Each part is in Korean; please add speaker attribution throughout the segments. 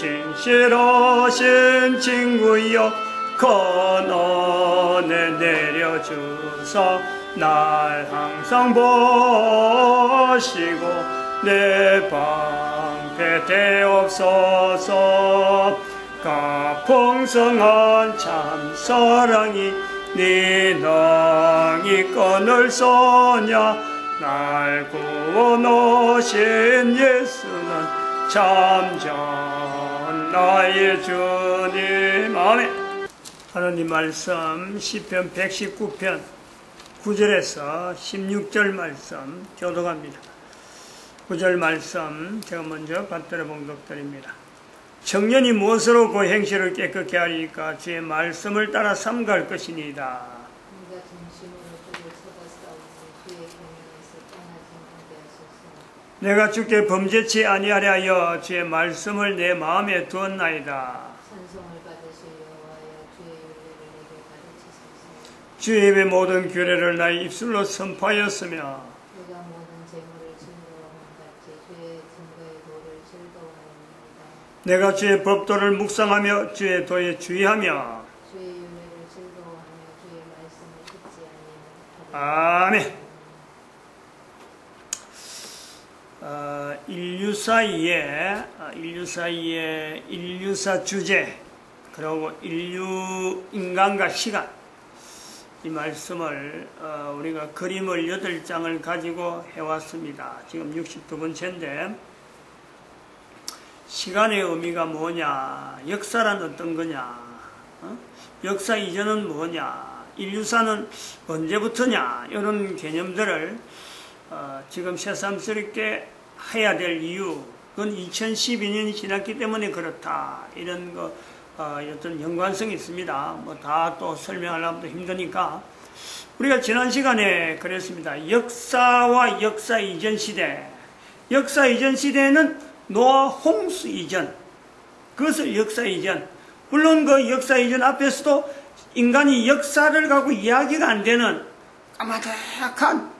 Speaker 1: 진실하신 친구여 건너에 내려주사 날 항상 보시고 내 방패 되옵소서. 풍성한 참 사랑이 네 능이 끊을 소냐. 날 구원하신 예수는 참전 나의 주님. 아멘. 하나님 말씀 시편 119편 9절에서 16절 말씀 교독합니다. 9절 말씀 제가 먼저 받들어 봉독드립니다. 청년이 무엇으로 그 행실을 깨끗게 하리까? 주의 말씀을 따라 삼갈 것이니이다. 내가 주께 범죄치 아니하려 하여 주의 말씀을 내 마음에 두었나이다. 주의 입의 모든 규례를 나의 입술로 선포하였으며 내가 주의 법도를 묵상하며 주의 도에 주의하며 아멘. 인류사 주제 그리고 인간과 시간 이 말씀을 우리가 그림을 8장을 가지고 해왔습니다. 지금 62번째인데 시간의 의미가 뭐냐, 역사란 어떤 거냐, 역사 이전은 뭐냐, 인류사는 언제부터냐, 이런 개념들을 지금 새삼스럽게 해야 될 이유, 그건 2012년이 지났기 때문에 그렇다, 이런 거 어떤 연관성이 있습니다. 뭐 다 또 설명하려면 힘드니까 우리가 지난 시간에 그랬습니다. 역사와 역사 이전 시대, 역사 이전 시대에는 노아 홍수 이전, 그것을 역사 이전. 물론 그 역사 이전 앞에서도 인간이 역사를 갖고 이야기가 안 되는 까마득한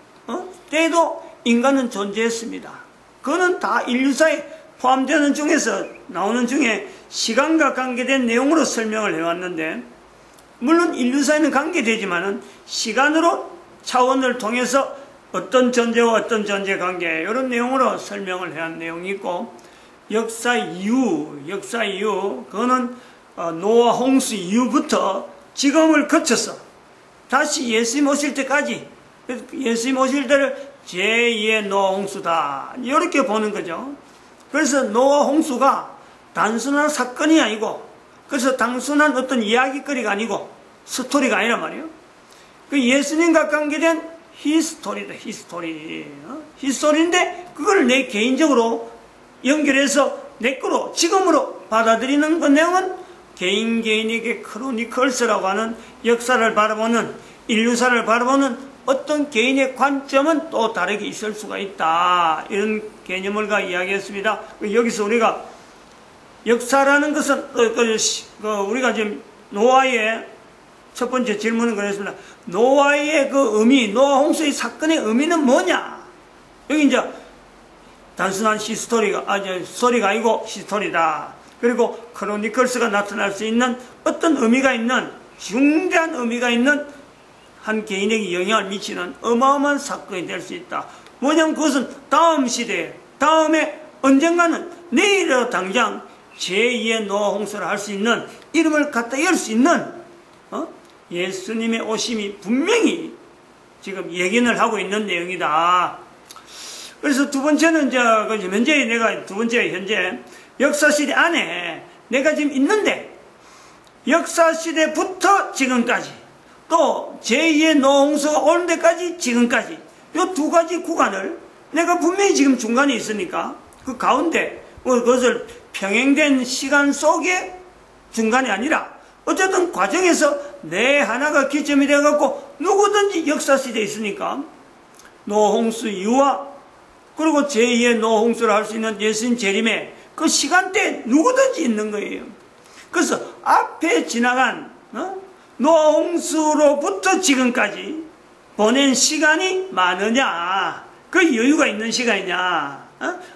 Speaker 1: 때도 인간은 존재했습니다. 그거는 다 인류사에 포함되는 중에서 나오는 중에 시간과 관계된 내용으로 설명을 해왔는데, 물론 인류사에는 관계되지만은 시간으로 차원을 통해서 어떤 존재와 어떤 존재 관계 이런 내용으로 설명을 해온 내용이 있고, 역사 이후 그거는 노아 홍수 이후부터 지금을 거쳐서 다시 예수님 오실 때까지, 예수님 오실 때를 제2의 노아 홍수다 이렇게 보는 거죠. 그래서 노아 홍수가 단순한 사건이 아니고, 그래서 단순한 어떤 이야기거리가 아니고 스토리가 아니란 말이에요. 그 예수님과 관계된 히스토리다. 히스토리인데 그걸 내 개인적으로 연결해서 내 거로 지금으로 받아들이는 그 내용은 개인에게 크로니컬스라고 하는 역사를 바라보는, 인류사를 바라보는 어떤 개인의 관점은 또 다르게 있을 수가 있다, 이런 개념을 이야기했습니다. 여기서 우리가 역사라는 것은 우리가 지금 노아의 첫 번째 질문은 그랬습니다. 노아의 그 의미, 노아 홍수의 사건의 의미는 뭐냐? 여기 이제 단순한 스토리가 아니고 히스토리다. 그리고 크로니컬스가 나타날 수 있는 어떤 의미가 있는, 중대한 의미가 있는 한 개인에게 영향을 미치는 어마어마한 사건이 될 수 있다. 뭐냐면 그것은 다음 시대에, 다음에 언젠가는 내일이라도 당장 제2의 노아 홍수를 할 수 있는, 이름을 갖다 열 수 있는 예수님의 오심이 분명히 지금 예견을 하고 있는 내용이다. 그래서 두 번째는 현재 역사시대 안에 내가 지금 있는데, 역사시대부터 지금까지 또 제2의 노아 홍수가 오는 데까지 지금까지 이 두 가지 구간을 내가 분명히 지금 중간에 있으니까 그 가운데 그것을 평행된 시간 속에 중간이 아니라 어쨌든 과정에서 내 하나가 기점이 되어갖고 누구든지 역사시대에 있으니까 노아 홍수 이후와 그리고 제2의 노아 홍수를 할 수 있는 예수님 재림에 그 시간대에 누구든지 있는 거예요. 그래서 앞에 지나간 노아 홍수로부터 지금까지 보낸 시간이 많으냐, 그 여유가 있는 시간이냐,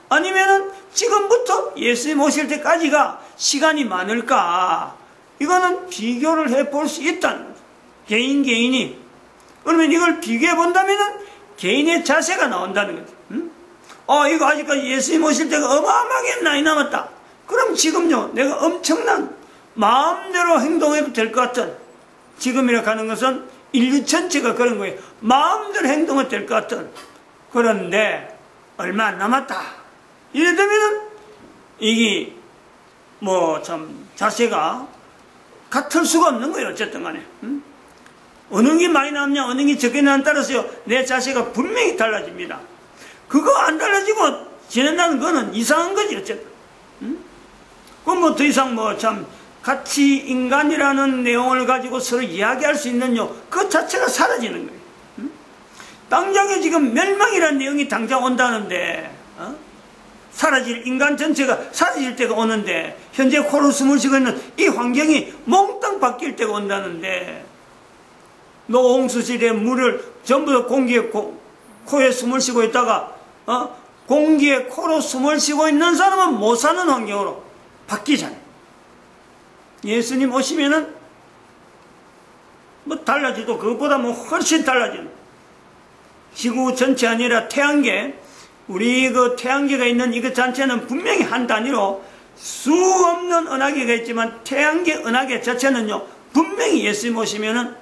Speaker 1: 아니면은 지금부터 예수님 오실 때까지가 시간이 많을까? 이거는 비교를 해볼 수 있다는 거죠. 개인이. 그러면 이걸 비교해 본다면은 개인의 자세가 나온다는 거죠. 이거 아직까지 예수님 오실 때가 어마어마하게 많이 남았다. 그럼 지금요, 내가 엄청난 마음대로 행동해도 될 것 같은, 지금이라고 하는 것은 인류 전체가 그런 거예요. 마음대로 행동해도 될 것 같은. 그런데 얼마 안 남았다. 이래 되면은 이게 뭐 참 자세가 같을 수가 없는 거예요. 어쨌든 간에. 어느 게 많이 남냐, 어느 게 적게 남냐에 따라서요, 내 자세가 분명히 달라집니다. 그거 안 달라지고 지낸다는 거는 이상한 거지, 어쨌든. 그럼 뭐 더 이상 뭐 참, 같이 인간이라는 내용을 가지고 서로 이야기할 수 있는요, 그 자체가 사라지는 거예요. 당장에 지금 멸망이라는 내용이 당장 온다는데, 사라질, 인간 전체가 사라질 때가 오는데, 현재 코로 숨을 쉬고 있는 이 환경이 몽땅 바뀔 때가 온다는데, 노홍수 시대에 물을 전부 다 공기에, 코에 숨을 쉬고 있다가, 공기에 코로 숨을 쉬고 있는 사람은 못 사는 환경으로 바뀌잖아요. 예수님 오시면은, 뭐 달라지도 그것보다 뭐 훨씬 달라지는. 지구 전체 아니라 태양계, 우리 그 태양계가 있는 이것 자체는 분명히 한 단위로 수 없는 은하계가 있지만 태양계 은하계 자체는요, 분명히 예수님 오시면은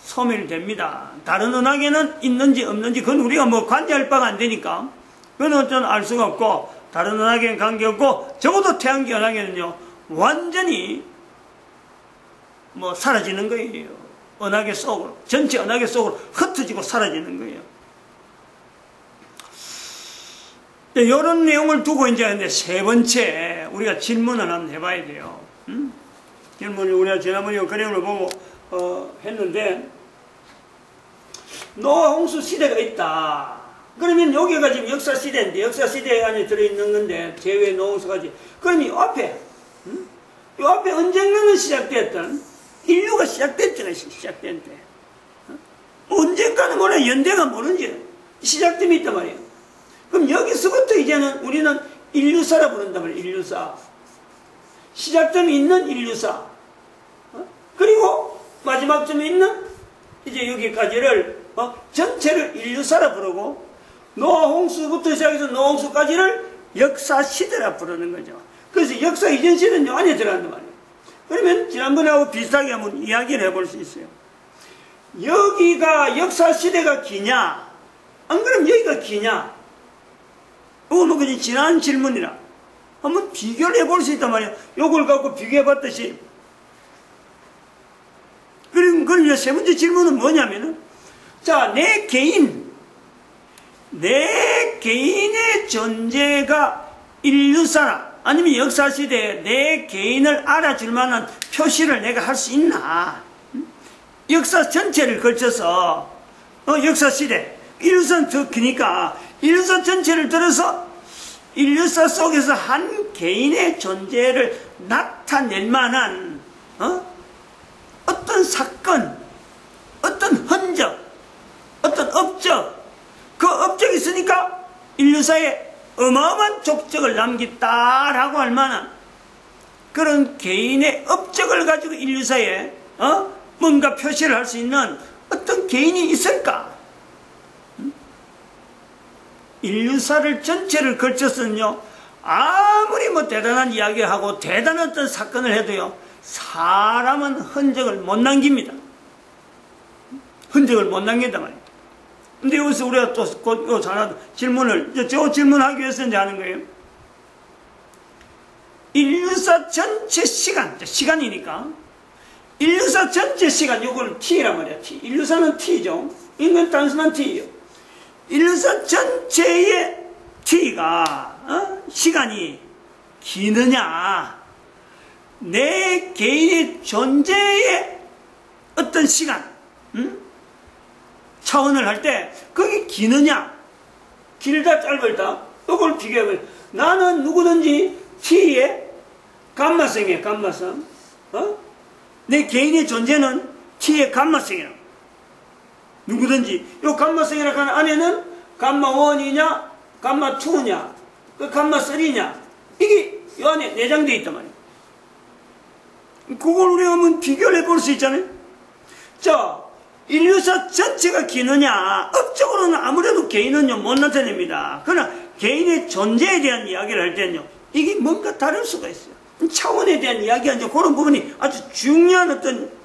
Speaker 1: 소멸됩니다. 다른 은하계는 있는지 없는지 그건 우리가 뭐 관여할 바가 안 되니까 그건 어쩌면 알 수가 없고, 다른 은하계는 관계없고, 적어도 태양계 은하계는요 완전히 뭐 사라지는 거예요. 은하계 속으로, 전체 은하계 속으로 흩어지고 사라지는 거예요. 이런 내용을 두고 이제 세 번째 우리가 질문을 한번 해봐야 돼요. 질문을 우리가 지난번에 그림을 보고 했는데, 노아 홍수 시대가 있다. 그러면 여기가 지금 역사 시대인데, 역사 시대 안에 들어있는 건데, 재회 노아 홍수까지. 그럼 이 앞에, 이 앞에 언젠가는 시작됐던, 인류가 시작됐잖아요. 시작된 때. 언젠가는 뭐냐, 연대가 모르는지 시작됨이 있단 말이에요. 그럼 여기서부터 이제는 우리는 인류사라 부른단 말이에요. 인류사. 시작점이 있는 인류사. 그리고 마지막점에 있는 이제 여기까지를 전체를 인류사라 부르고, 노아 홍수부터 시작해서 노아 홍수까지를 역사 시대라 부르는 거죠. 그래서 역사 이전 시대는 요 안에 들어간단 말이에요. 그러면 지난번하고 비슷하게 한번 이야기를 해볼 수 있어요. 여기가 역사 시대가 기냐, 안 그러면 여기가 기냐, 이거 뭐 그냥 지난 질문이라 한번 비교를 해볼 수 있단 말이에요. 요걸 갖고 비교해 봤듯이. 그럼 이제 세 번째 질문은 뭐냐면은, 자, 내 개인의 존재가 인류사나 아니면 역사시대에 내 개인을 알아줄 만한 표시를 내가 할 수 있나? 역사 전체를 걸쳐서, 역사시대, 인류사는 더 크니까, 인류사 전체를 들어서 인류사 속에서 한 개인의 존재를 나타낼 만한, 어떤 사건, 어떤 흔적, 어떤 업적, 그 업적이 있으니까 인류사에 어마어마한 족적을 남겼다라고 할 만한 그런 개인의 업적을 가지고 인류사에 뭔가 표시를 할 수 있는 어떤 개인이 있을까? 인류사를 전체를 걸쳐서는요, 아무리 뭐 대단한 이야기하고 대단한 어떤 사건을 해도요, 사람은 흔적을 못 남깁니다. 흔적을 못 남긴단 말이에요. 근데 여기서 우리가 또 곧 질문을, 저 질문하기 위해서 이제 하는 거예요. 인류사 전체 시간이니까, 인류사 전체 시간, 요거는 T란 말이야, T. 인류사는 T죠. 인간 단순한 T예요. 인류사 전체의 T가, 시간이 기느냐, 내 개인의 존재의 어떤 시간, 차원을 할 때, 그게 기느냐, 길다, 짧을다, 이걸 비교해봐요. 나는 누구든지 T의 감마성이에요, 감마성. 내 개인의 존재는 T의 감마성이라고. 누구든지. 요 감마성이라고 하는 안에는 감마 1이냐, 감마 2냐, 그 감마 3냐? 이게 이 안에 내장되어 있단 말이에요. 그걸 우리가 한번 비교를 해볼 수 있잖아요. 자, 인류사 전체가 기느냐? 업적으로는 아무래도 개인은요, 못 나타냅니다. 그러나 개인의 존재에 대한 이야기를 할 때는요, 이게 뭔가 다를 수가 있어요. 차원에 대한 이야기가 그런 부분이 아주 중요한 어떤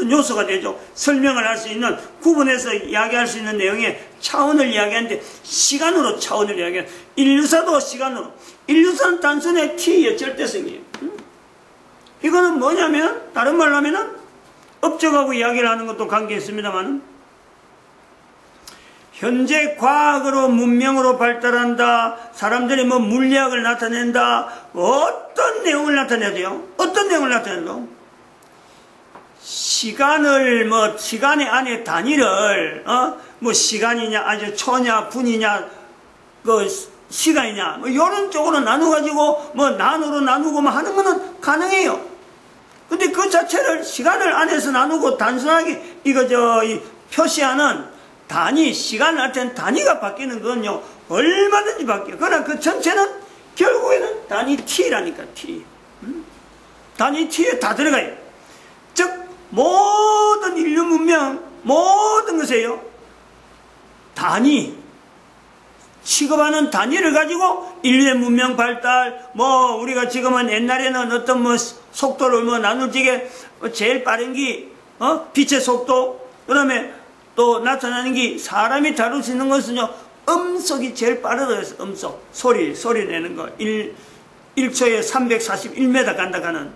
Speaker 1: 요소가 되죠. 설명을 할 수 있는, 구분해서 이야기할 수 있는 내용의 차원을 이야기하는데, 시간으로 차원을 이야기하는, 인류사도 시간으로. 인류사는 단순히 t의 절대성이에요. 이거는 뭐냐면, 다른 말로 하면은, 업적하고 이야기를 하는 것도 관계 있습니다만, 현재 과학으로 문명으로 발달한다, 사람들이 뭐 물리학을 나타낸다, 어떤 내용을 나타내죠? 어떤 내용을 나타내죠? 시간의 안에 단위를, 뭐 시간이냐, 아주 초냐, 분이냐, 시간이냐, 뭐 이런 쪽으로 나눠가지고, 뭐 나누로 나누고 뭐 하는 거는 가능해요. 근데 그 자체를 시간을 안에서 나누고 단순하게 표시하는 단위, 시간을 나타내는 단위가 바뀌는 건요, 얼마든지 바뀌어요. 그러나 그 전체는 결국에는 단위 t라니까, t. 단위 t에 다 들어가요. 즉, 모든 인류 문명, 모든 것에요, 단위, 취급하는 단위를 가지고 인류의 문명 발달, 우리가 지금은 옛날에는 어떤 속도를 나눌 적에 제일 빠른 게, 빛의 속도, 그 다음에 또 나타나는 게 사람이 다룰 수 있는 것은요, 음속이 제일 빠르다고 해서 음속, 소리 내는 거. 1초에 341m 간다 하는,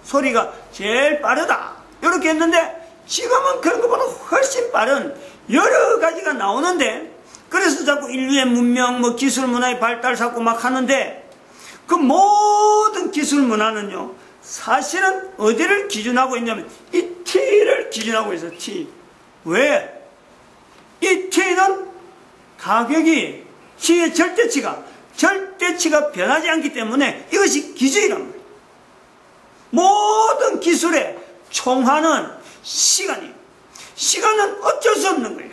Speaker 1: 소리가 제일 빠르다. 이렇게 했는데, 지금은 그런 것보다 훨씬 빠른 여러 가지가 나오는데, 그래서 자꾸 인류의 문명, 기술 문화의 발달 자꾸 막 하는데, 그 모든 기술 문화는요, 사실은 어디를 기준하고 있냐면, 이 T를 기준하고 있어요, T. 왜? 이 T는 가격이, T의 절대치가 변하지 않기 때문에 이것이 기준이란 말이에요. 모든 기술의 총화는 시간이에요. 시간은 어쩔 수 없는 거예요.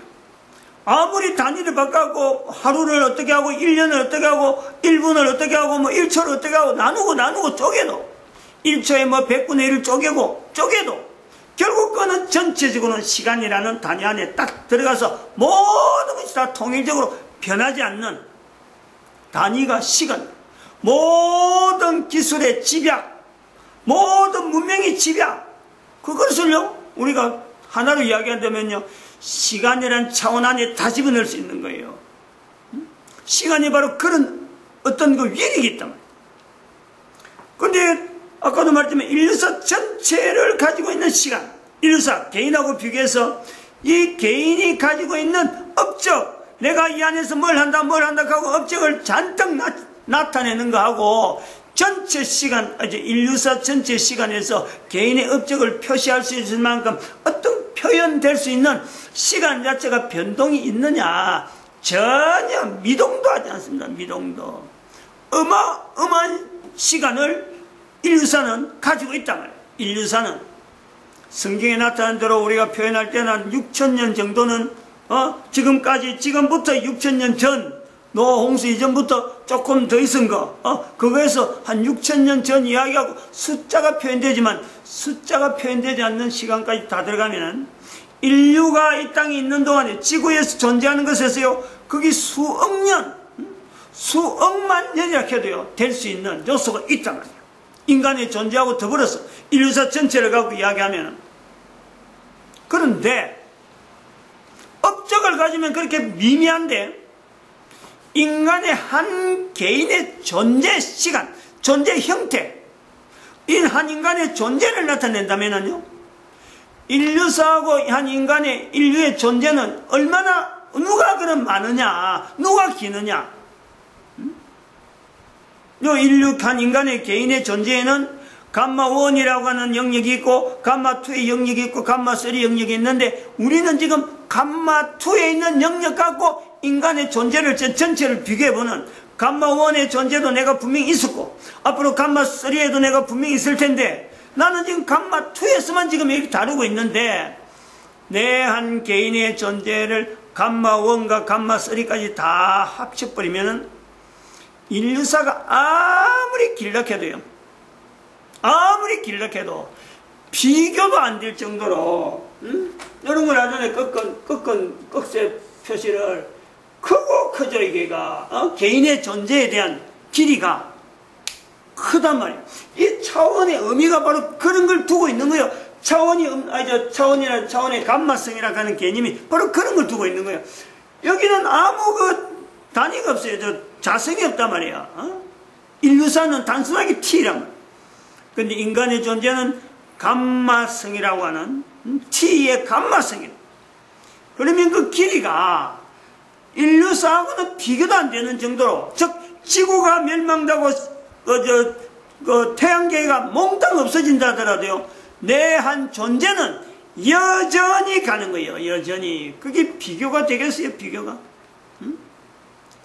Speaker 1: 아무리 단위를 바꿔고 하루를 어떻게 하고 1년을 어떻게 하고 1분을 어떻게 하고 1초를 어떻게 하고 나누고 쪼개도 1초에 100분의 1을 쪼개도 결국 그는 전체적으로는 시간이라는 단위 안에 딱 들어가서 모든 것이 다 통일적으로 변하지 않는 단위가 시간. 모든 기술의 집약, 모든 문명의 집약, 그것을요 우리가 하나로 이야기한다면요, 시간이라는 차원 안에 다 집어넣을 수 있는 거예요. 시간이 바로 그런 어떤 그 위력이 있단 말이에요. 근데 아까도 말했지만 인류사 전체를 가지고 있는 시간, 인류사 개인하고 비교해서 이 개인이 가지고 있는 업적, 내가 이 안에서 뭘 한다 하고 업적을 잔뜩 나타내는 거하고 전체 시간, 인류사 전체 시간에서 개인의 업적을 표시할 수 있을 만큼 어떤 표현될 수 있는 시간 자체가 변동이 있느냐? 전혀 미동도 하지 않습니다. 미동도. 어마어마한 시간을 인류사는 가지고 있단 말이에요. 인류사는 성경에 나타난 대로 우리가 표현할 때는 한 6,000년 정도는 지금부터 6,000년 전 노홍수 이전부터 조금 더 있은 거, 그거에서 한 6,000년 전 이야기하고 숫자가 표현되지만 숫자가 표현되지 않는 시간까지 다 들어가면은 인류가 이 땅에 있는 동안에 지구에서 존재하는 것에서요, 그게 수억 년, 수억만 년이라 해도요, 될 수 있는 요소가 있단 말이에요. 인간의 존재하고 더불어서 인류사 전체를 갖고 이야기하면은. 그런데 업적을 가지면 그렇게 미미한데 인간의 한 개인의 존재 시간, 존재 형태, 이 한 인간의 존재를 나타낸다면요, 인류사하고 한 인류의 존재는 얼마나, 누가 그럼 많으냐, 누가 기느냐. 인류 한 인간의 개인의 존재에는 감마1이라고 하는 영역이 있고 감마2의 영역이 있고 감마3 영역이 있는데, 우리는 지금 감마2에 있는 영역 갖고 인간의 존재를 전체를 비교해보는, 감마1의 존재도 내가 분명히 있었고 앞으로 감마3에도 내가 분명히 있을 텐데, 나는 지금 감마2에서만 지금 이렇게 다루고 있는데, 내 한 개인의 존재를 감마1과 감마3까지 다 합쳐버리면은 인류사가 아무리 길락해도요, 아무리 길락해도 비교도 안 될 정도로, 이런 걸 나중에 꺾은 표시를 크고 크죠, 이게가. 개인의 존재에 대한 길이가 크단 말이에요. 이 차원의 의미가 바로 그런 걸 두고 있는 거예요. 차원의 감마성이라고 하는 개념이 바로 그런 걸 두고 있는 거예요. 여기는 아무 단위가 없어요. 자성이 없단 말이야. 인류사는 단순하게 T란 말이야. 근데 인간의 존재는 감마성이라고 하는 T의 감마성이에요. 그러면 그 길이가 인류사하고는 비교도 안 되는 정도로, 즉 지구가 멸망되고 태양계가 몽땅 없어진다 하더라도요, 내 한 존재는 여전히 가는 거예요. 여전히. 그게 비교가 되겠어요? 비교가?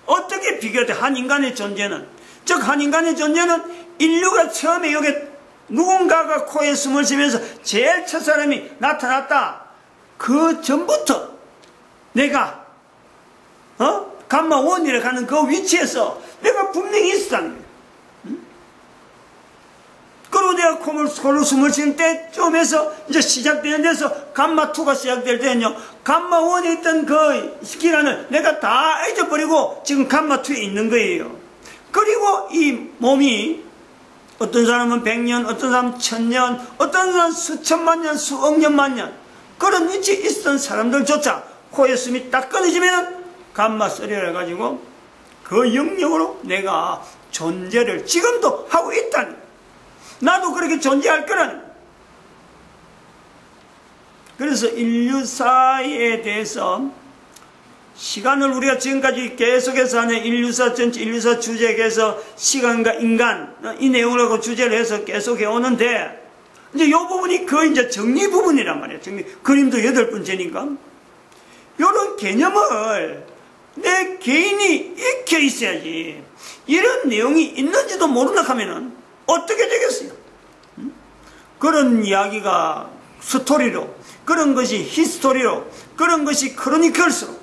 Speaker 1: 어떻게 비교돼? 한 인간의 존재는, 즉 한 인간의 존재는 인류가 처음에 여기 누군가가 코에 숨을 쉬면서 제일 첫 사람이 나타났다. 그 전부터 내가 감마 원이라고 하는 그 위치에서 내가 분명히 있었다는 거예요. 그리고 내가 코로 숨을 쉴 때쯤에서 이제 시작되는 데서 감마2가 시작될 때는요, 감마1에 있던 그 기간을 내가 다 잊어버리고 지금 감마2에 있는 거예요. 그리고 이 몸이 어떤 사람은 100년, 어떤 사람은 1000년, 어떤 사람은 수천만 년, 수억 년, 만년, 그런 위치에 있었던 사람들조차 코에 숨이 딱 끊어지면 감마3를 해가지고 그 영역으로 내가 존재를 지금도 하고 있다는 거예요. 나도 그렇게 존재할 거라는 거예요. 그래서 인류사에 대해서 시간을 우리가 지금까지 계속해서 하는 인류사 전체, 인류사 주제에서 시간과 인간, 이 내용을 하고 주제를 해서 계속 해오는데, 이제 이 부분이 거의 이제 정리 부분이란 말이에요. 그림도 8번째니까. 이런 개념을 내 개인이 익혀 있어야지. 이런 내용이 있는지도 모른다 하면은 어떻게 되겠어요? 그런 이야기가 스토리로, 그런 것이 히스토리로, 그런 것이 크로니클스로,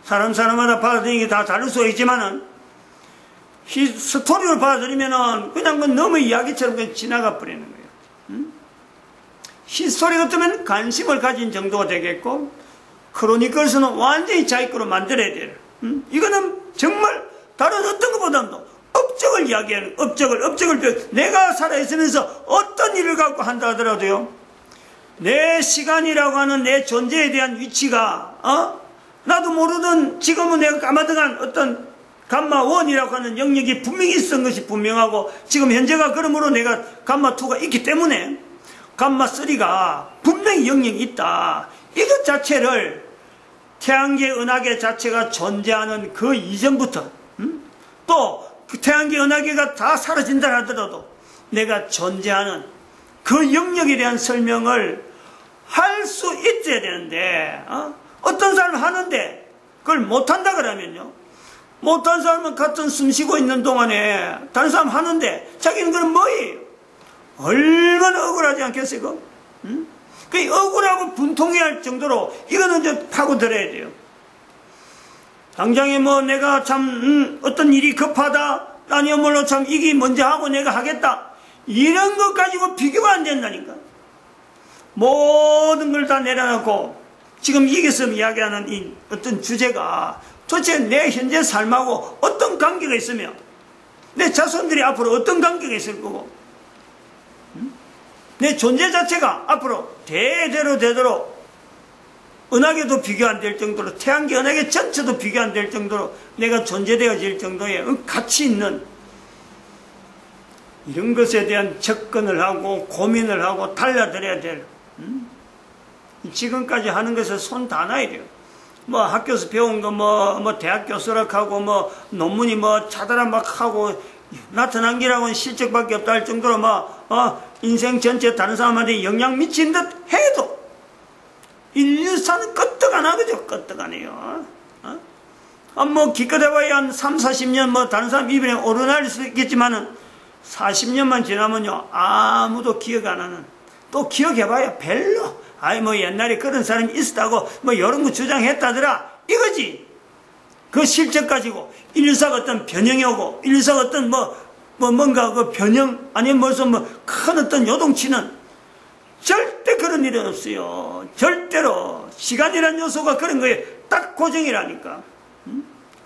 Speaker 1: 사람마다 받아들이는 게 다 다를 수 있지만은, 스토리를 받아들이면은 그냥 너무 이야기처럼 그냥 지나가 버리는 거예요. 히스토리 같으면 관심을 가진 정도가 되겠고, 크로니클스는 완전히 자기 거로 만들어야 돼요. 이거는 정말 다른 어떤 것보다도 업적을 이야기하는, 업적을 내가 살아있으면서 어떤 일을 갖고 한다 하더라도요, 내 시간이라고 하는 내 존재에 대한 위치가, 나도 모르던 지금은 내가 까마득한 어떤 감마1이라고 하는 영역이 분명히 있었던 것이 분명하고, 지금 현재가 그러므로 내가 감마2가 있기 때문에 감마3가 분명히 영역이 있다. 이것 자체를 태양계 은하계 자체가 존재하는 그 이전부터, 또 그 태양계 은하계가 다 사라진다 하더라도 내가 존재하는 그 영역에 대한 설명을 할 수 있어야 되는데, 어떤 사람은 하는데 그걸 못한다 그러면요, 못한 사람은 같은 숨 쉬고 있는 동안에 다른 사람 하는데 자기는 그럼 뭐예요? 얼마나 억울하지 않겠어요? 그거? 그 억울하고 분통해야 할 정도로 이거는 좀 파고들어야 돼요. 당장에 뭐 내가 참 어떤 일이 급하다, 아니야말로 참 이게 먼저 하고 내가 하겠다, 이런 것 가지고 비교가 안 된다니까. 모든 걸 다 내려놓고 지금 여기서 이야기하는 이 어떤 주제가 도대체 내 현재 삶하고 어떤 관계가 있으며 내 자손들이 앞으로 어떤 관계가 있을 거고, 내 존재 자체가 앞으로 대대로 은하계도 비교 안 될 정도로, 태양계 은하계 전체도 비교 안 될 정도로 내가 존재되어질 정도의 가치 있는 이런 것에 대한 접근을 하고 고민을 하고 달려들어야 될, 지금까지 하는 것에 손 다 놔야 돼요. 뭐 학교에서 배운 거 뭐 대학교 수락하고 뭐 논문이 뭐 차다라 막 하고 나타난 게라고는 실적밖에 없다 할 정도로 인생 전체 다른 사람한테 영향 미친 듯 해도 인류사는 끄떡 안 하거든요. 끄떡 안 해요. 뭐 기껏 해봐야 한 3, 40년 뭐 다른 사람 입에 오르날 수 있겠지만은 40년만 지나면요 아무도 기억 안 하는, 또 기억해봐야 별로, 뭐 옛날에 그런 사람이 있었다고 뭐 이런 거 주장했다더라 이거지. 그 실적 가지고 인류사가 어떤 변형이 오고 인류사가 어떤 뭔가 그 변형 아니면 무슨 큰 어떤 요동치는 절대 그런 일은 없어요. 절대로 시간이라는 요소가 그런 거에 딱 고정이라니까.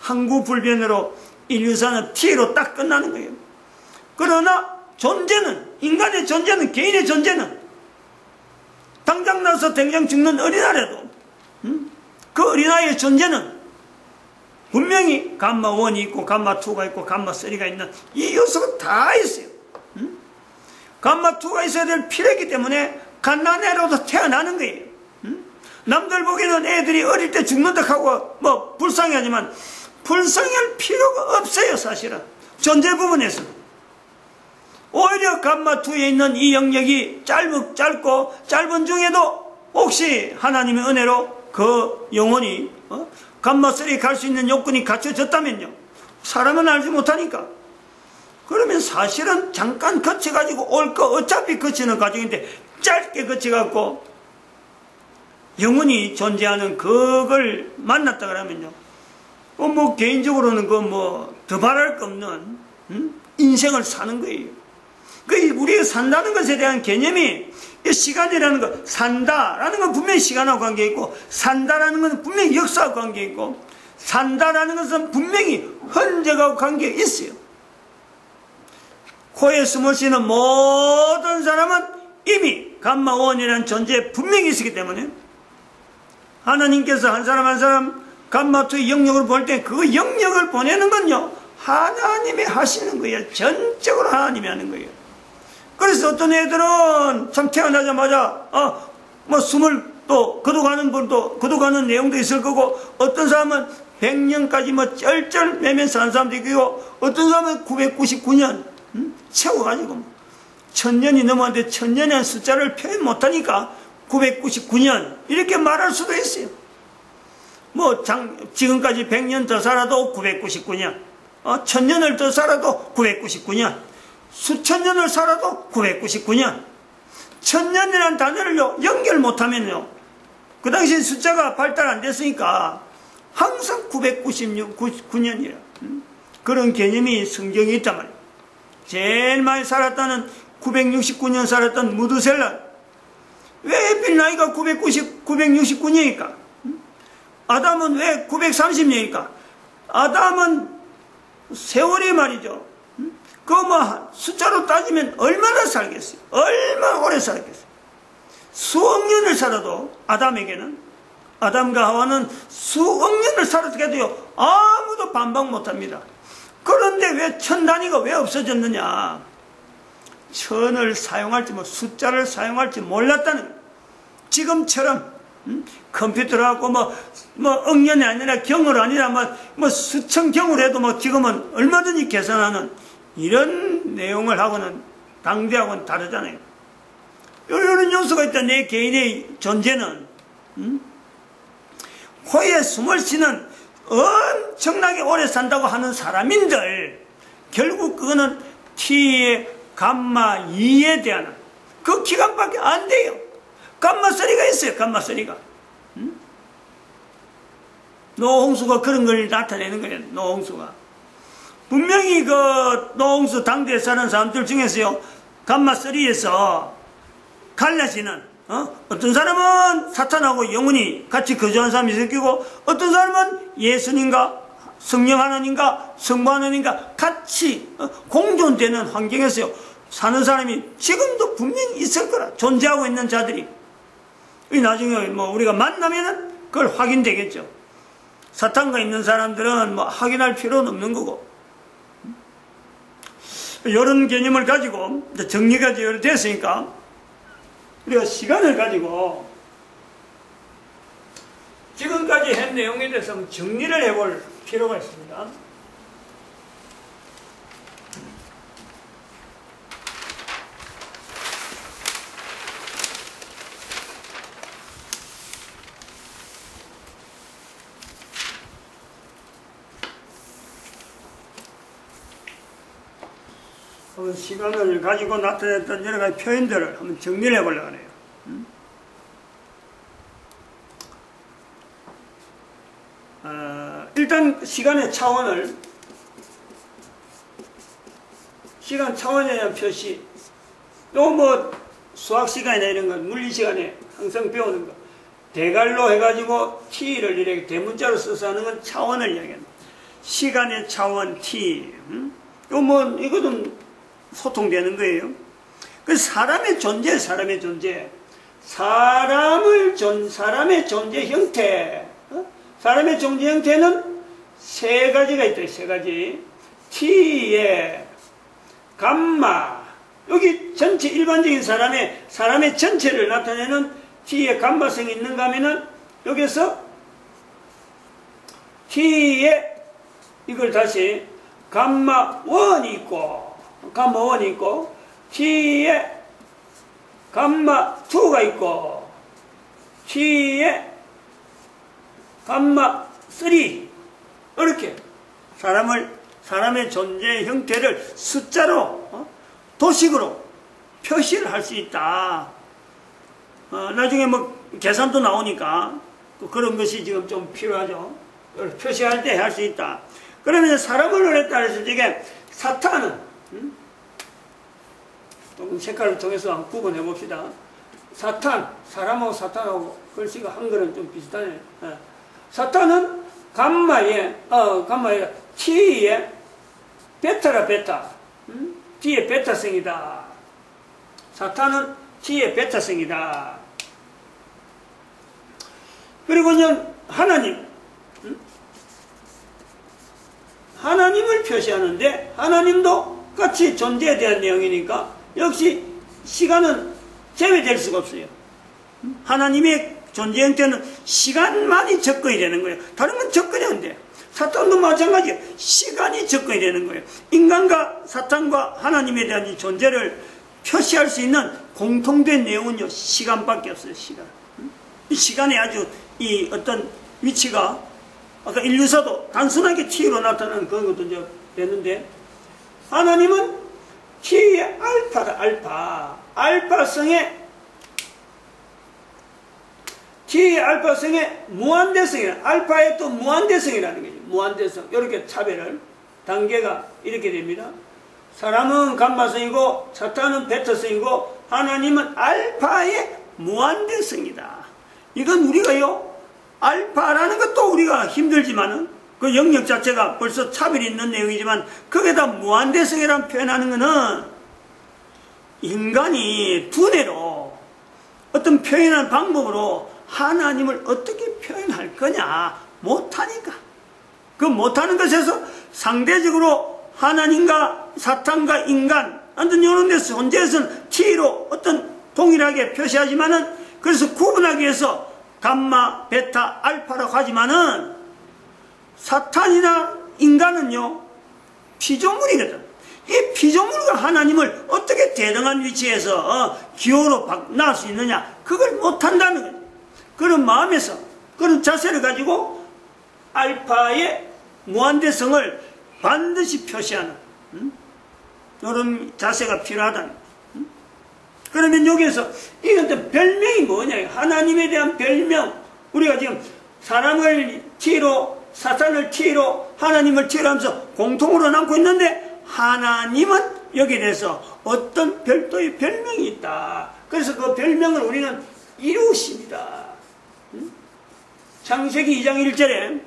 Speaker 1: 항구불변으로 인류사는 T로 딱 끝나는 거예요. 그러나 존재는 인간의 존재는 개인의 존재는 당장 나서 당장 죽는 어린아이라도 그 어린아이의 존재는 분명히 감마1이 있고 감마2가 있고 감마3가 있는 이 요소가 다 있어요. 감마2가 있어야 될 필요이기 때문에 갓난애로도 태어나는 거예요. 남들 보기에는 애들이 어릴 때 죽는다 하고 불쌍해하지만 불쌍할 필요가 없어요. 사실은 존재 부분에서 오히려 감마2에 있는 이 영역이 짧고 짧은 중에도 혹시 하나님의 은혜로 그 영혼이 감마3에 갈 수 있는 요건이 갖춰졌다면요, 사람은 알지 못하니까 그러면 사실은 잠깐 거쳐가지고 올 거 어차피 거치는 과정인데 짧게 거쳐갖고 영혼이 존재하는 그걸 만났다 그러면요, 개인적으로는 더 바랄 거 없는 인생을 사는 거예요. 우리가 산다는 것에 대한 개념이 시간이라는 거, 산다라는 건 분명히 시간하고 관계 있고, 산다라는 것은 분명히 역사하고 관계 있고, 산다라는 것은 분명히 흔적하고 관계 있어요. 코에 숨을 쉬는 모든 사람은 이미 감마1이라는 존재에 분명히 있었기 때문에 하나님께서 한 사람 한 사람 감마2의 영역을 볼 때 그 영역을 보내는 건요, 하나님이 하시는 거예요. 전적으로 하나님이 하는 거예요. 그래서 어떤 애들은 참 태어나자마자 숨을 또 거둬가는 분도 거둬가는 내용도 있을 거고, 어떤 사람은 100년까지 쩔쩔매면서 한 사람도 있고, 어떤 사람은 999년 채워가지고 1000년이 넘었는데 1000년이라는 숫자를 표현 못하니까 999년 이렇게 말할 수도 있어요. 지금까지 100년 더 살아도 999년, 1000년을 더 살아도 999년, 수천 년을 살아도 999년. 1000년이라는 단어를 연결 못하면요, 그 당시에 숫자가 발달 안 됐으니까 항상 999년이라 그런 개념이 성경에 있단 말이에요. 제일 많이 살았다는 969년 살았던 무드셀라, 왜 하필 나이가 969년일까? 아담은 왜 930년일까? 아담은 세월이 말이죠, 숫자로 따지면 얼마나 살겠어요? 얼마나 오래 살겠어요? 수억 년을 살아도 아담과 하와는 수억 년을 살아도 아무도 반박 못합니다. 그런데 왜 천 단위가 왜 없어졌느냐? 천을 사용할지 숫자를 사용할지 몰랐다는 거예요. 지금처럼 컴퓨터를 하고 억년이 아니라 경으로 아니라 수천 경으로 해도 지금은 얼마든지 계산하는 이런 내용을 하고는 당대하고는 다르잖아요. 이런 요소가 있다. 내 개인의 존재는 코에 숨을 쉬는 엄청나게 오래 산다고 하는 사람인들, 결국 그거는 T의 감마2에 대한 그 기간밖에 안 돼요. 감마3가 있어요. 감마3가 노홍수가 그런 걸 나타내는 거예요. 노홍수가 분명히 노홍수 당대에 사는 사람들 중에서요, 감마3에서 갈라지는 어떤 사람은 사탄하고 영혼이 같이 거주하는 사람이 있고, 어떤 사람은 예수님과 성령 하나님과 성부 하나님과 같이 공존되는 환경에서 사는 사람이 지금도 분명히 있을 거라. 존재하고 있는 자들이 나중에 우리가 만나면은 그걸 확인되겠죠. 사탄과 있는 사람들은 확인할 필요는 없는 거고, 이런 개념을 가지고 정리가 됐으니까 우리가 시간을 가지고 지금까지 한 내용에 대해서 한번 정리를 해볼 필요가 있습니다. 시간을 가지고 나타냈던 여러 가지 표현들을 한번 정리를 해보려고 해요. 일단 시간의 차원을, 시간 차원에 대한 표시, 요 뭐 수학 시간이나 이런 거, 물리 시간에 항상 배우는 거, 대갈로 해가지고 t를 이렇게 대문자로 써서 하는 건 차원을 이야기합니다. 시간의 차원 t. 요 뭐 이거는 소통되는 거예요. 그 사람의 존재, 사람의 존재, 사람의 존재 형태, 사람의 존재 형태는 세 가지가 있다. 세 가지. t의 감마. 여기 전체 일반적인 사람의 전체를 나타내는 t의 감마성이 있는가 하면은 여기서 t의 이걸 다시 감마 1이 있고 t의 감마 2가 있고 t의 감마 3 이렇게 사람의 존재 형태를 숫자로 도식으로 표시를 할 수 있다. 나중에 뭐 계산도 나오니까 그런 것이 지금 좀 필요하죠. 표시할 때 할 수 있다. 그러면 사람을 원했다 했을 때 사탄은 조금 색깔을 통해서 한번 구분해 봅시다. 사람하고 사탄하고 글씨가 한글은 좀 비슷하네. 사탄은 감마에 t의 베타라 베타. t의 베타성이다. 사탄은 t의 베타성이다. 그리고는 하나님을 표시하는데 하나님도 같이 존재에 대한 내용이니까 역시 시간은 제외될 수가 없어요. 하나님의 존재 형태는 시간만이 접근이 되는 거예요. 다른 건 접근이 안 돼요. 사탄도 마찬가지예요. 시간이 접근이 되는 거예요. 인간과 사탄과 하나님에 대한 이 존재를 표시할 수 있는 공통된 내용은요, 시간밖에 없어요. 이 시간에 아주 이 어떤 위치가 아까 인류사도 단순하게 t로 나타나는 그런 것도 이제 됐는데 하나님은 t의 알파다. t의 알파성의 무한대성이라, 알파의 또 무한대성이라는 거죠. 무한대성. 이렇게 차별을 단계가 이렇게 됩니다. 사람은 감마성이고 사탄은 베타성이고 하나님은 알파의 무한대성이다. 이건 우리가요, 알파라는 것도 우리가 힘들지만은 그 영역 자체가 벌써 차별이 있는 내용이지만 거기에다 무한대성이라는 표현하는 것은 인간이 두뇌로 어떤 표현하는 방법으로 하나님을 어떻게 표현할 거냐 못하니까 그 못하는 것에서 상대적으로 하나님과 사탄과 인간 완전 이런 데서 존재에서는 t로 어떤 동일하게 표시하지만은 그래서 구분하기 위해서 감마, 베타, 알파라고 하지만은 사탄이나 인간은요 피조물이거든. 이 피조물과 하나님을 어떻게 대등한 위치에서 기호로 낳을 수 있느냐 그걸 못한다는 거죠. 그런 마음에서 그런 자세를 가지고 알파의 무한대성을 반드시 표시하는 이런 자세가 필요하다는 거죠. 그러면 여기에서 이건 별명이 뭐냐, 하나님에 대한 별명. 우리가 지금 사람을 t로 사탄을 t로 하나님을 t로 하면서 공통으로 남고 있는데 하나님은 여기에 대해서 어떤 별도의 별명이 있다. 그래서 그 별명을 우리는 이루십니다. 창세기 2장 1절에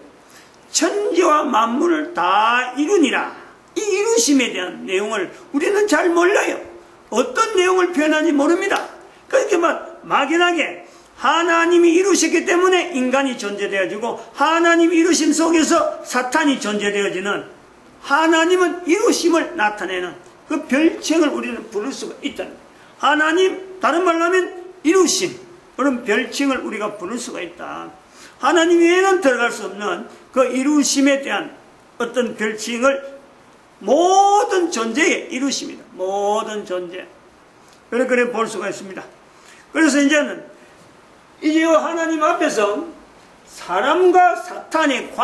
Speaker 1: 천지와 만물을 다 이루니라. 이 이루심에 대한 내용을 우리는 잘 몰라요. 어떤 내용을 표현하는지 모릅니다. 그렇게 막연하게 하나님이 이루셨기 때문에 인간이 존재되어지고 하나님이 이루심 속에서 사탄이 존재되어지는 하나님은 이루심을 나타내는 그 별칭을 우리는 부를 수가 있다는 거예요. 하나님, 다른 말로 하면 이루심, 그런 별칭을 우리가 부를 수가 있다. 하나님 외에는 들어갈 수 없는 그 이루심에 대한 어떤 별칭을 모든 존재에 이루십니다. 모든 존재. 그렇게 볼 수가 있습니다. 그래서 이제는 이제 하나님 앞에서 사람과 사탄의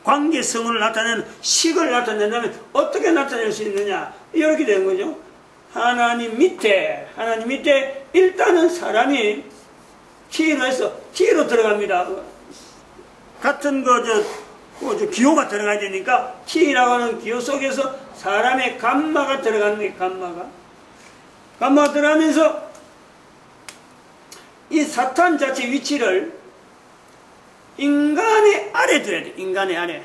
Speaker 1: 관계성을 나타내는 식을 나타낸다면 어떻게 나타낼 수 있느냐? 이렇게 되는 거죠. 하나님 밑에 일단은 사람이 t로 해서 t로 들어갑니다. 같은 기호가 들어가야 되니까 T라고 하는 기호 속에서 사람의 감마가 들어가는 감마가 들어가면서 이 사탄 자체 위치를 인간의 아래 둬야 돼. 인간의 아래.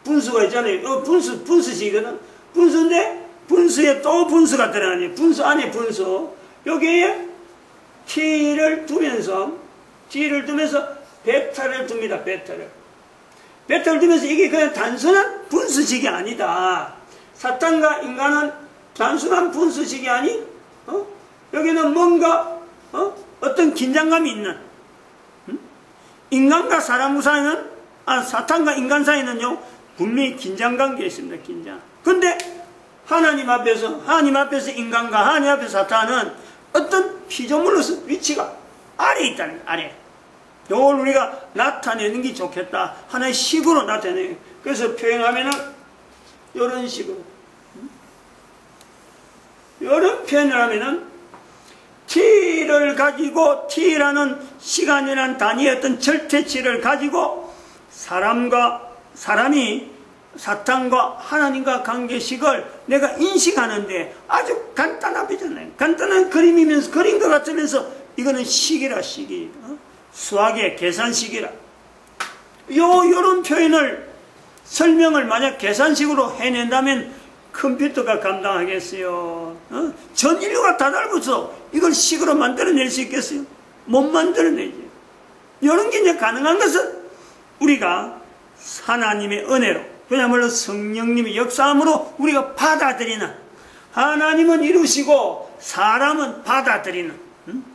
Speaker 1: 분수가 있잖아요. 분수식이거든. 분수인데 분수에 또 분수가 들어가니 분수 안에 분수. 여기에 T를 두면서 베타를 둡니다. 베타를 두면서 이게 그냥 단순한 분수식이 아니다. 사탄과 인간은 단순한 분수식이 아닌 여기는 뭔가 어떤 긴장감이 있는 인간과 사람 사이는 사탄과 인간 사이는요 분명히 긴장관계가 있습니다. 긴장. 근데 하나님 앞에서 인간과 하나님 앞에서 사탄은 어떤 피조물로서 위치가 아래에 있다는 거예요. 아래. 이걸 우리가 나타내는 게 좋겠다. 하나의 식으로 나타내요. 그래서 표현하면은 이런 식으로 이런 표현을 하면은 T를 가지고 T라는 시간이라는 단위의 어떤 절대치를 가지고 사람이 사탄과 하나님과 관계식을 내가 인식하는데 아주 간단한 거잖아요. 간단한 그림이면서 그린 것 같으면서 이거는 식이라 식이 수학의 계산식이라 요런 표현을 설명을 만약 계산식으로 해낸다면 컴퓨터가 감당하겠어요? 전 인류가 다 달고서 이걸 식으로 만들어낼 수 있겠어요? 못 만들어내지. 이런 게 이제 가능한 것은 우리가 하나님의 은혜로, 그야말로 성령님의 역사함으로 우리가 받아들이는, 하나님은 이루시고 사람은 받아들이는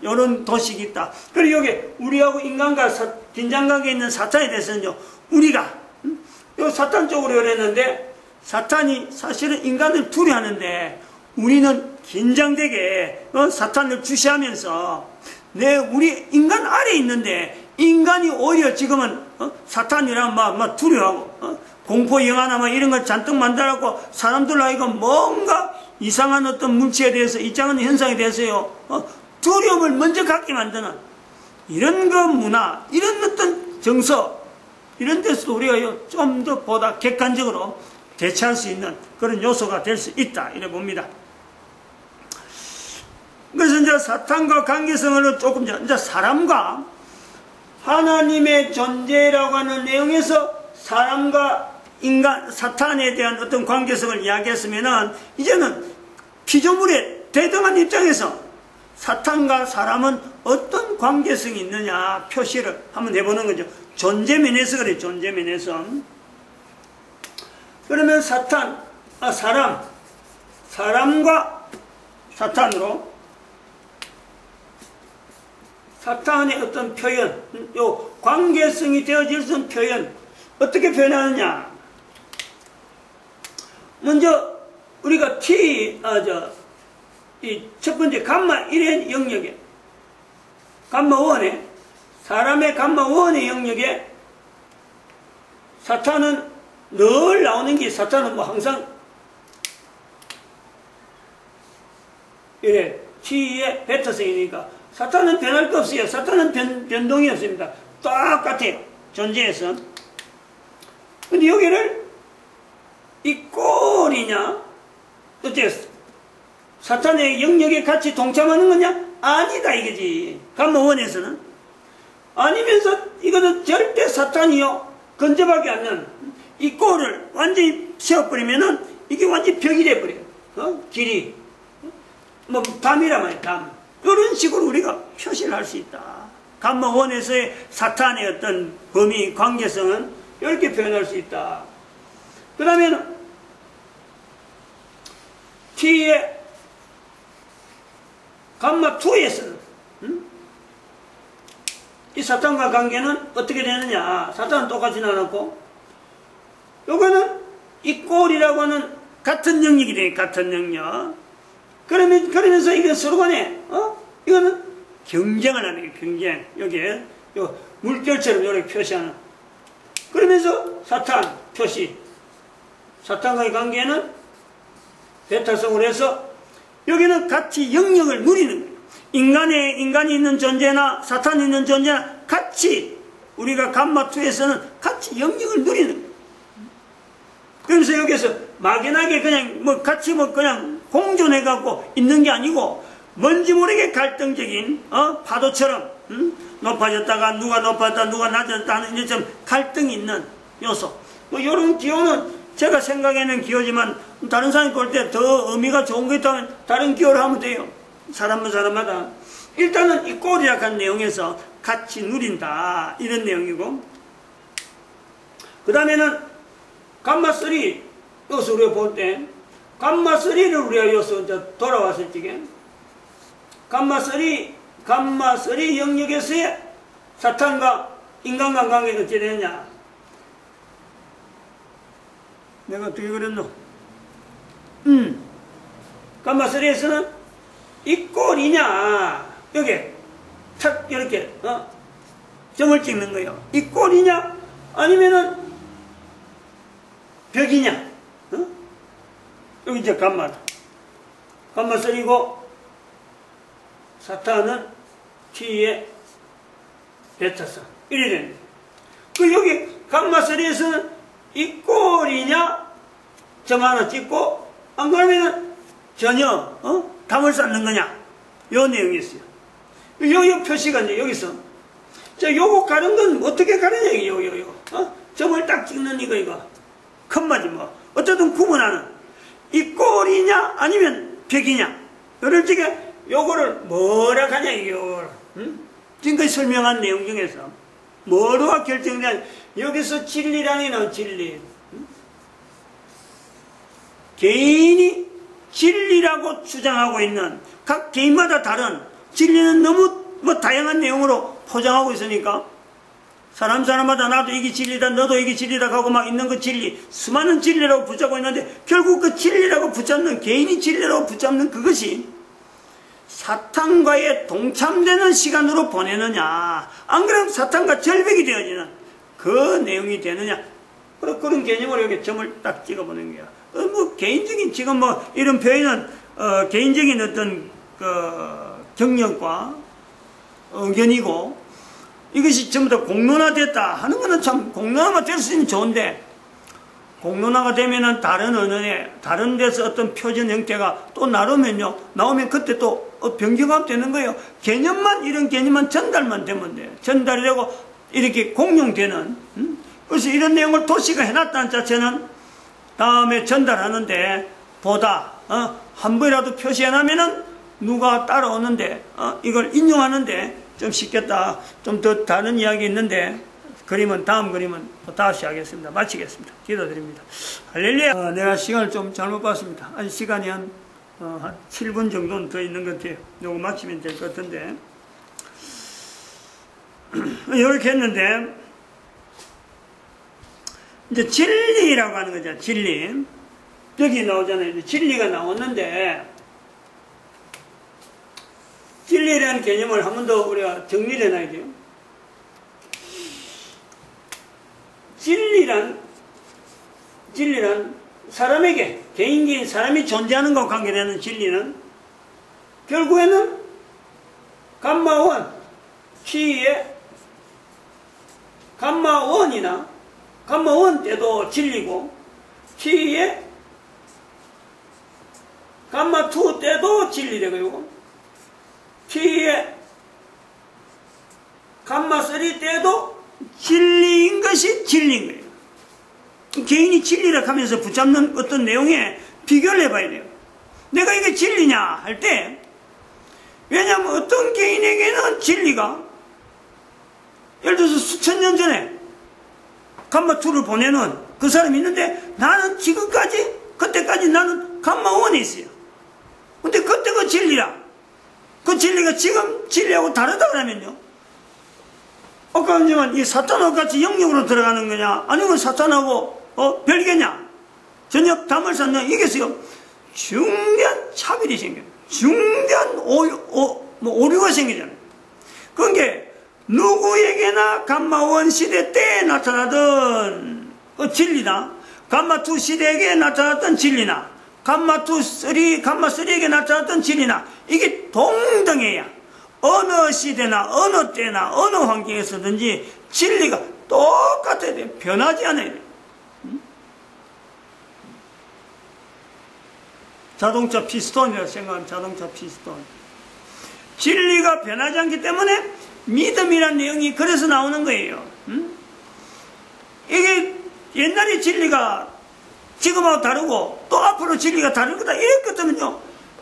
Speaker 1: 이런 도식이 있다. 그리고 여기 우리하고 인간과 긴장관계에 있는 사탄에 대해서는요, 우리가 요 사탄 쪽으로 열었는데 사탄이 사실은 인간을 두려워하는데 우리는 긴장되게 사탄을 주시하면서 우리 인간 아래에 있는데 인간이 오히려 지금은 사탄이랑 막 두려워하고 공포 영화나 막 이런 걸 잔뜩 만들어갖고 사람들 하여금 뭔가 이상한 어떤 물체에 대해서 이상한 현상에 대해서요 두려움을 먼저 갖게 만드는 이런 거 문화, 이런 어떤 정서, 이런 데서도 우리가 좀 더 보다 객관적으로 대처할 수 있는 그런 요소가 될 수 있다 이래 봅니다. 그래서 이제 사탄과 관계성을 조금 이제 사람과 하나님의 존재라고 하는 내용에서 사람과 인간, 사탄에 대한 어떤 관계성을 이야기했으면은 이제는 피조물의 대등한 입장에서 사탄과 사람은 어떤 관계성이 있느냐 표시를 한번 해보는 거죠. 존재면에서 그래, 존재면에서. 그러면 사람과 사탄으로 사탄의 어떤 표현, 요 관계성이 되어질 수 있는 표현, 어떻게 표현하느냐. 먼저 우리가 이 첫 번째 감마 1의 영역에, 감마 1에, 사람의 감마 1의 영역에 사탄은 늘 나오는 게, 사탄은 뭐 항상 이래 T의 베타성이니까 사탄은 변할 거 없어요. 사탄은 변동이 없습니다. 똑같아요. 존재에서. 근데 여기를 이 꼴이냐 어때요? 사탄의 영역에 같이 동참하는 거냐? 아니다 이거지. 감마원에서는. 아니면서 이거는 절대 사탄이요 근접하지 않는 이 꼴을 완전히 세워버리면은 이게 완전히 벽이 돼버려요. 길이. 뭐 담이란 말이에요. 담. 이런 식으로 우리가 표시를 할 수 있다. 감마원에서의 사탄의 어떤 범위, 관계성은 이렇게 표현할 수 있다. 그 다음에는 T의 감마2에서는 이 사탄과 관계는 어떻게 되느냐. 사탄은 똑같이 나눴고 요거는 이 꼴이라고 하는 같은 영역이 돼요. 같은 영역. 그러면서 이게 서로 간에 이거는 경쟁을 하는 거예요. 경쟁. 여기에 요 물결처럼 이렇게 표시하는. 그러면서 사탄 표시. 사탄과의 관계는 베타성으로 해서 여기는 같이 영역을 누리는 거예요. 인간이 있는 존재나 사탄이 있는 존재나 같이 우리가 감마2에서는 같이 영역을 누리는 거예요. 그래서 여기서 막연하게 그냥 같이 그냥 공존해갖고 있는 게 아니고 뭔지 모르게 갈등적인 파도처럼 높아졌다가 누가 높았다 누가 낮았다 하는 이런 갈등이 있는 요소. 이런 기호는 제가 생각에는 기호지만 다른 사람이 볼 때 더 의미가 좋은 거 있다면 다른 기호를 하면 돼요. 사람마다. 일단은 이 꼴이라고 한 내용에서 같이 누린다 이런 내용이고, 그 다음에는 감마3, 여기서 우리가 볼 때 감마3를 우리가 여기서 이제 돌아왔을 적에 감마3 영역에서의 사탄과 인간과 관계가 어떻게 되느냐. 내가 어떻게 그랬노? 감마3에서는 이 꼴이냐, 여기 탁 이렇게 점을 찍는 거예요. 이 꼴이냐 아니면은 벽이냐. 여기 이제 감마다. 감마3고 사탄은 T의 베타선. 이래 되는 거예요. 여기 감마3에서는 이 꼴이냐 점 하나 찍고, 안 그러면은 전혀 담을 쌓는 거냐, 요 내용이 있어요. 요 표시가 이제 여기서 자, 요거 가는 건 어떻게 가느냐, 요거 점을 딱 찍는 이거 컴마지 어쨌든 구분하는 이 꼴이냐 아니면 벽이냐, 요럴 적에 요거를 뭐라 하냐, 이걸 지금까지 설명한 내용 중에서 뭐로가 결정되냐. 여기서 진리라니 나온 진리. 개인이 진리라고 주장하고 있는 각 개인마다 다른 진리는 너무 다양한 내용으로 포장하고 있으니까 사람마다 나도 이게 진리다 너도 이게 진리다 하고 막 있는 그 진리, 수많은 진리라고 붙잡고 있는데 결국 그 진리라고 붙잡는, 개인이 진리라고 붙잡는 그것이 사탄과의 동참되는 시간으로 보내느냐, 안 그러면 사탄과 절벽이 되어지는 그 내용이 되느냐, 그런 개념으로 여기 점을 딱 찍어보는 거야. 개인적인 지금 이런 표현은 개인적인 어떤 경력과 의견이고, 이것이 전부 다 공론화됐다 하는 것은 참 공론화가 될 수 있으면 좋은데, 공론화가 되면은 다른 언어에 다른 데서 어떤 표준 형태가 또 나오면 그때 또 변경하면 되는 거예요. 이런 개념만 전달만 되면 돼요. 전달이 되고 이렇게 공용되는. 그래서 이런 내용을 도시가 해놨다는 자체는 다음에 전달하는데 보다 한 번이라도 표시해놓으면은 누가 따라오는데 이걸 인용하는데 좀 쉽겠다. 좀 더 다른 이야기 있는데 다음 그림은 또 다시 하겠습니다. 마치겠습니다. 기도드립니다. 할렐루야. 내가 시간을 좀 잘못 봤습니다. 아직 시간이 한 7분 정도는 더 있는 것 같아요. 요거 마치면 될 것 같은데 이렇게 했는데, 이제 진리라고 하는 거죠. 진리. 여기 나오잖아요. 진리가 나왔는데, 진리라는 개념을 한 번 더 우리가 정리를 해놔야 돼요. 진리란 사람에게, 개인 사람이 존재하는 것과 관계되는 진리는 결국에는 감마1, T의 감마1이나 감마1 때도 진리고, T의 감마2 때도 진리되고요. T의 감마3 때도 진리인 것이 진리인 거예요. 개인이 진리라 하면서 붙잡는 어떤 내용에 비교를 해봐야 돼요. 내가 이게 진리냐 할 때, 왜냐하면 어떤 개인에게는 진리가 예를 들어서 수천 년 전에 감마2를 보내는 그 사람이 있는데, 나는 지금까지 그때까지 나는 감마1에 있어요. 근데 그때 그 진리라, 그 진리가 지금 진리하고 다르다 그러면요, 아까 하지만 이 사탄하고 같이 영역으로 들어가는 거냐, 아니면 사탄하고 별개냐, 전혀 담을 쌓는, 이게서요 중대한 차별이 생겨요. 중대한 오류가 생기잖아요. 그게 누구에게나 감마1 시대 때 나타나던 진리나, 감마2 시대에게 나타났던 진리나, 감마3에게 나타났던 진리나, 이게 동등해야 어느 시대나 어느 때나 어느 환경에서든지 진리가 똑같아야 돼. 변하지 않아야 돼. 자동차 피스톤이라고 생각하면 자동차 피스톤. 진리가 변하지 않기 때문에 믿음이란 내용이 그래서 나오는 거예요. 이게 옛날에 진리가 지금하고 다르고 또 앞으로 진리가 다를 거다 이랬거든요.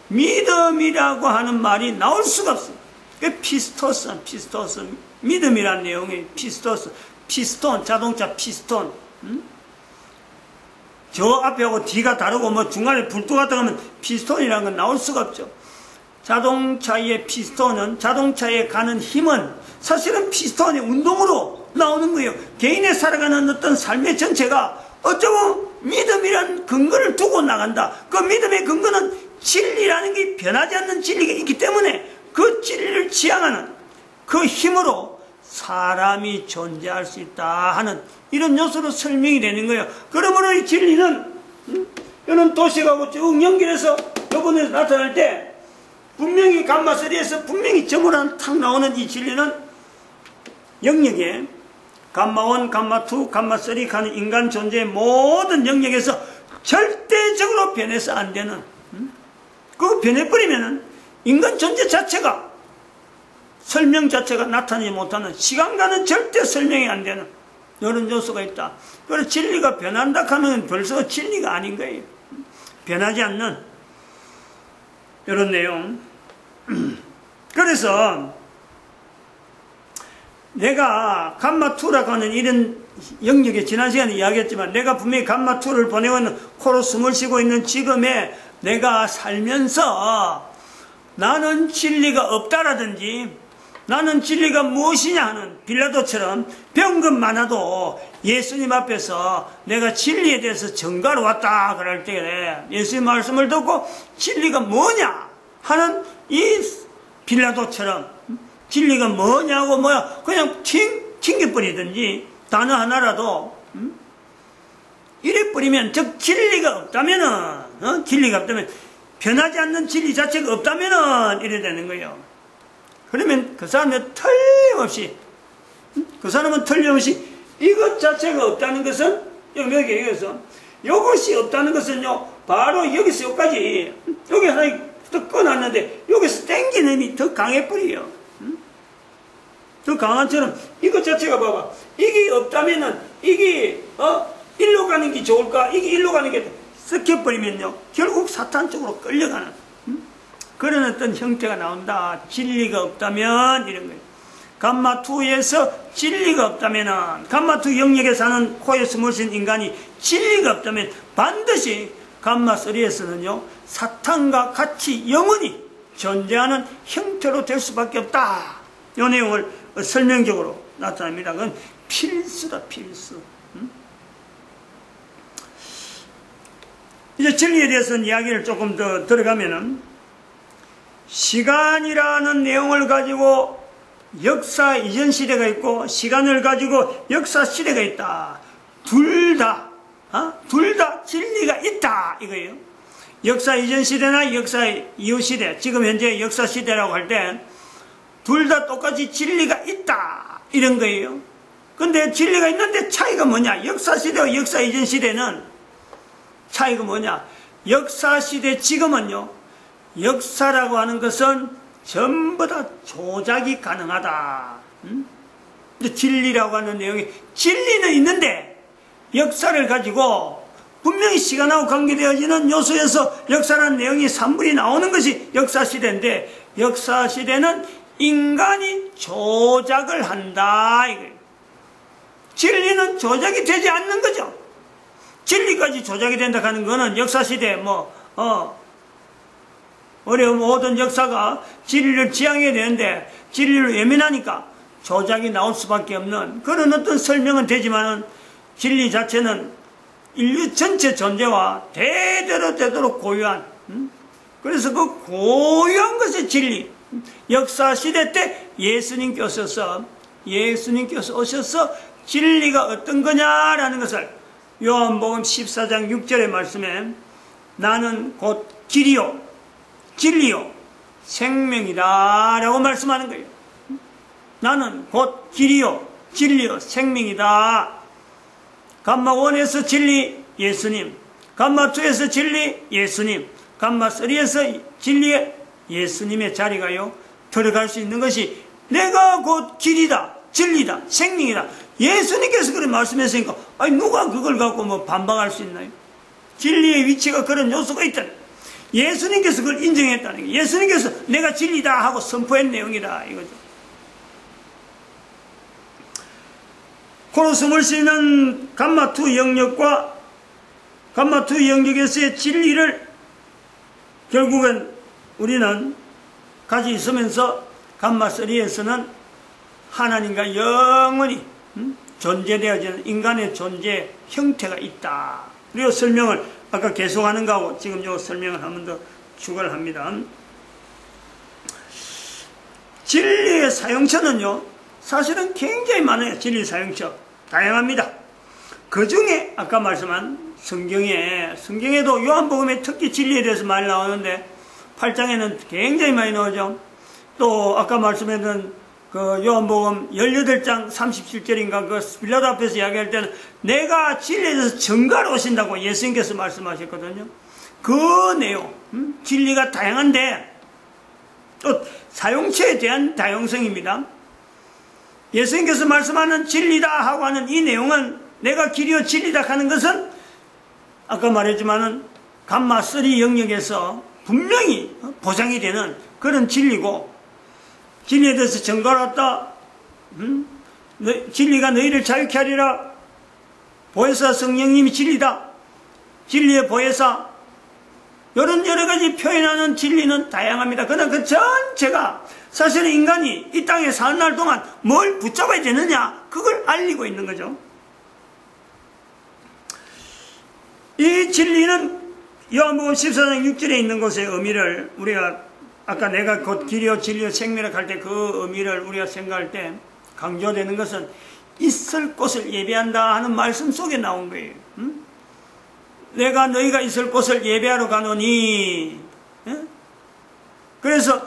Speaker 1: 믿음이라고 하는 말이 나올 수가 없어. 그 피스토스, 믿음이란 내용이 피스토스, 피스톤, 자동차 피스톤. 저 앞에하고 뒤가 다르고 뭐 중간에 불도 같다 하면 피스톤이라는 건 나올 수가 없죠. 자동차의 피스톤은, 자동차에 가는 힘은 사실은 피스톤의 운동으로 나오는 거예요. 개인의 살아가는 어떤 삶의 전체가 어쩌면 믿음이란 근거를 두고 나간다. 그 믿음의 근거는 진리라는 게 변하지 않는 진리가 있기 때문에 그 진리를 지향하는 그 힘으로 사람이 존재할 수 있다 하는 이런 요소로 설명이 되는 거예요. 그러므로 이 진리는 이런 도식하고 쭉 연결해서 요번에 나타날 때 분명히 감마3에서 분명히 점으로 탁 나오는 이 진리는 영역에 감마1, 감마2, 감마3 가는 인간 존재의 모든 영역에서 절대적으로 변해서 안 되는, 그거 변해버리면은 인간 존재 자체가, 설명 자체가 나타나지 못하는, 시간과는 절대 설명이 안 되는 이런 요소가 있다. 그래서 진리가 변한다 하면 벌써 진리가 아닌 거예요. 변하지 않는 이런 내용. 그래서 내가 감마2라고 하는 이런 영역에 지난 시간에 이야기했지만 내가 분명히 감마2를 보내고 있는, 코로 숨을 쉬고 있는 지금에 내가 살면서 나는 진리가 없다라든지 나는 진리가 무엇이냐 하는 빌라도처럼 배운 것 많아도 예수님 앞에서 내가 진리에 대해서 증거로 왔다 그럴 때 예수님 말씀을 듣고 진리가 뭐냐 하는 이 빌라도처럼 진리가 뭐냐고 뭐야 그냥 튕겨버리든지 단어 하나라도 이래버리면, 즉 진리가 없다면은 진리가 없다면 변하지 않는 진리 자체가 없다면은 이래 되는 거예요. 그러면 그 사람은 틀림없이 이것 자체가 없다는 것은 여기에서 이것이 없다는 것은요 바로 여기서 여기까지 여기 하나 더 꺼놨는데 여기서 땡기는 힘이 더 강해버려요. 더 강한처럼 이것 자체가 봐봐, 이게 없다면은 이게 일로 가는 게 좋을까, 이게 일로 가는 게 섞여버리면요 결국 사탄 쪽으로 끌려가는 그런 어떤 형태가 나온다. 진리가 없다면 이런 거예요. 감마2에서 진리가 없다면은, 감마2 영역에 사는 코에 숨을 쉰 인간이 진리가 없다면 반드시 감마3에서는요 사탄과 같이 영원히 존재하는 형태로 될 수밖에 없다. 이 내용을 설명적으로 나타납니다. 그건 필수다, 필수. 이제 진리에 대해서는 이야기를 조금 더 들어가면은, 시간이라는 내용을 가지고 역사 이전 시대가 있고 시간을 가지고 역사 시대가 있다. 둘 다 진리가 있다 이거예요. 역사 이전 시대나 역사 이후 시대, 지금 현재 역사 시대라고 할 때 둘 다 똑같이 진리가 있다 이런 거예요. 근데 진리가 있는데 차이가 뭐냐? 역사 시대와 역사 이전 시대는 차이가 뭐냐? 역사 시대 지금은요, 역사라고 하는 것은 전부 다 조작이 가능하다. 진리라고 하는 내용이, 진리는 있는데 역사를 가지고 분명히 시간하고 관계되어지는 요소에서 역사라는 내용이 3분이 나오는 것이 역사시대인데, 역사시대는 인간이 조작을 한다 이거예요. 진리는 조작이 되지 않는 거죠. 진리까지 조작이 된다 하는 거는 역사시대 어려운 모든 역사가 진리를 지향해야 되는데 진리를 외면하니까 조작이 나올 수밖에 없는 그런 어떤 설명은 되지만은 진리 자체는 인류 전체 존재와 대대로 고유한, 그래서 그 고유한 것의 진리, 역사 시대 때 예수님께서 오셔서 진리가 어떤 거냐라는 것을 요한복음 14장 6절의 말씀에 나는 곧 길이요 진리요 생명이다 라고 말씀하는 거예요. 나는 곧 길이요 진리요 생명이다. 감마 1에서 진리 예수님, 감마 2에서 진리 예수님, 감마 3에서 진리의 예수님의 자리가요 들어갈 수 있는 것이 내가 곧 길이다 진리다 생명이다. 예수님께서 그런 말씀했으니까 아니 누가 그걸 갖고 뭐 반박할 수 있나요? 진리의 위치가 그런 요소가 있다. 예수님께서 그걸 인정했다는 게, 예수님께서 내가 진리다 하고 선포한 내용이다 이거죠. 코로스물 씨는 감마2 영역과 감마2 영역에서의 진리를 결국은 우리는 가지고 있으면서 감마3에서는 하나님과 영원히 존재되어지는 인간의 존재 형태가 있다. 그리고 설명을 아까 계속하는 거하고 지금 요 설명을 한 번 더 추가를 합니다. 진리의 사용처는요 사실은 굉장히 많아요. 진리 사용처 다양합니다. 그 중에 아까 말씀한 성경에도 요한복음에 특히 진리에 대해서 많이 나오는데 8장에는 굉장히 많이 나오죠. 또 아까 말씀했던 그 요한복음 18장 37절인가 그 빌라도 앞에서 이야기할 때는 내가 진리에 대해서 증거하러 오신다고 예수님께서 말씀하셨거든요. 그 내용 진리가 다양한데 또 사용처에 대한 다양성입니다. 예수님께서 말씀하는 진리다 하고 하는 이 내용은 내가 길이요 진리다 하는 것은 아까 말했지만은 감마3 영역에서 분명히 보장이 되는 그런 진리고, 진리에 대해서 증거하였다. 진리가 너희를 자유케 하리라. 보혜사 성령님이 진리다. 진리의 보혜사. 이런 여러 가지 표현하는 진리는 다양합니다. 그러나 그 전체가 사실은 인간이 이 땅에 사는 날 동안 뭘 붙잡아야 되느냐 그걸 알리고 있는 거죠. 이 진리는 요한복음 14장 6절에 있는 것의 의미를 우리가 아까 내가 곧 길이요 진리요 생명이라 할 때 그 의미를 우리가 생각할 때 강조되는 것은 있을 곳을 예배한다 하는 말씀 속에 나온 거예요. 내가 너희가 있을 곳을 예배하러 가노니. 그래서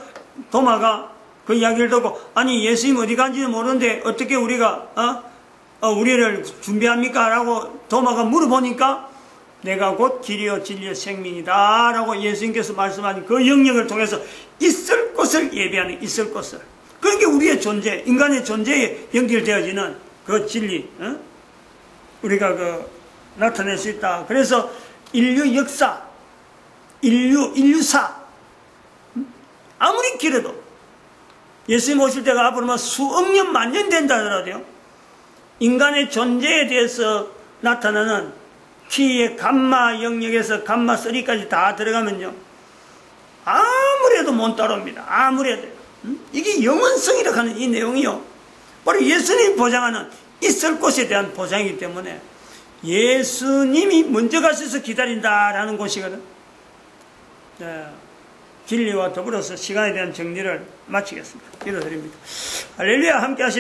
Speaker 1: 도마가 그 이야기를 듣고 아니 예수님 어디 간지는 모르는데 어떻게 우리가 우리를 준비합니까? 라고 도마가 물어보니까 내가 곧 길이요 진리요 생명이다 라고 예수님께서 말씀하신 그 영역을 통해서 있을 곳을 예배하는 있을 곳을, 그게 우리의 존재, 인간의 존재에 연결되어지는 그 진리 우리가 나타낼 수 있다. 그래서 인류 역사, 인류사 아무리 길어도 예수님 오실 때가 앞으로 수억 년 만년 된다 하더라도요 인간의 존재에 대해서 나타나는 키의 감마 영역에서 감마 3까지 다 들어가면요 아무래도 못 따라옵니다. 아무래도 이게 영원성이라고 하는 이 내용이요 바로 예수님이 보장하는 있을 곳에 대한 보장이기 때문에 예수님이 먼저 가셔서 기다린다라는 곳이거든. 진리와 더불어서 시간에 대한 정리를 마치겠습니다. 기도드립니다. 할렐루야. 함께 하시면